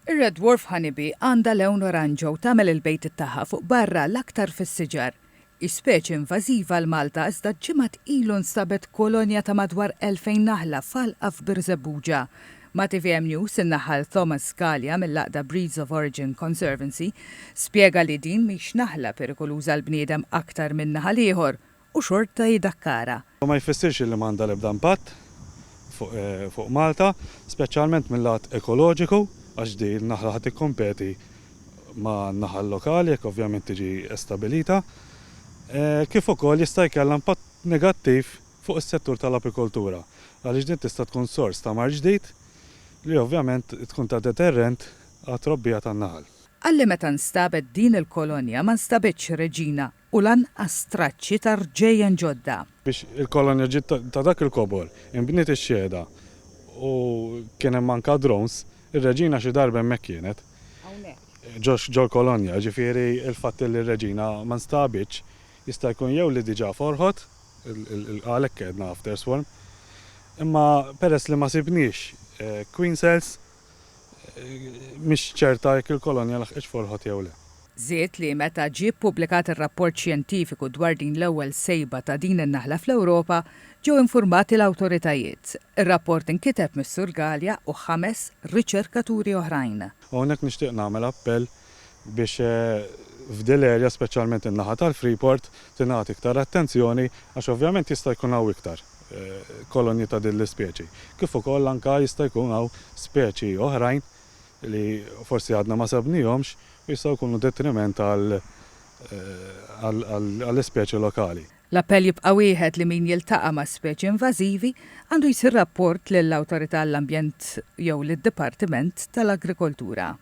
Ir-Red Dwarf Honeybee għandha lewn oranġo u tagħmel il-bejt tagħha fuq barra l-aktar fis-siġar. Ispeċi invażiva l-Malta iżda ġimgħat ilu nstabet kolonja ta' madwar 2000 naħla falqa f'Birzebbuġa. Ma' TVM News in-naħal Thomas Scalia mill-laqda Breeds of Origin Conservancy spjega li din mhix naħla perikoluża l-bniedem aktar minn naħal ieħor u xorta jidakkara. Ma jfissirx li m'għandha l-ebda impatt fuq Malta, speċjalment mill-lat ekoloġiku, għax di l-naħla ħad tikkompeti ma' naħal lokali, jekk ovvjament tiġi stabilita, kif ukoll jista' jkellha impatt negattiv fuq is-settur tal-apikoltura, għaliex din tista' tkun sors ta' mar ġdid li ovvjament tkun ta' deterrent għat-trobbija tan-naħal. Għalli meta nstabet din il-kolonja ma nstabetx reġina u lanqas traċċi ta' rġejjen ġodda. Biex il-kolonja ġiet ta' dak il-kobor inbniet ix-xhieda u kien hemm anke drones, ir-reġina xi darba hemmhekk kienet. Ġol kolonja, ġifieri il-fatt li r-reġina ma nstabitx jista' jkun jew li diġà forħot, għalhekk kedna after swarm, imma peress li ma sibniex queen cells mhix ċerta jekk il-kolonja laħqitx forħot jew le. Żied li meta ġie ppubblikat ir-rapport xjentifiku dwar din l-ewwel sejba ta' din in-naħla fl-Ewropa, ġew infurmati l-awtoritajiet. Ir-rapport inkiteb mis-Sur Galja u 5 riċerkaturi oħrajn. Hawnhekk nixtieq nagħmel appell biex f'dil erja speċjalment in-naħa tal-Freeport tingħati iktar attenzjoni għax ovvjament jista' jkun hawn iktar kolonji ta' din l-ispeċi. Kif ukoll anke jista' jkun hawn speċi oħrajn li forsi għadna ma sabnihomx jistgħu jkunu detriment għall-ispeċi lokali. L-appell jibqa' wieħed li min jiltaqa' ma' speċi invażivi għandu jsir rapport lill-Awtorità tal-Ambjent jew lid-Dipartiment tal-Agrikoltura.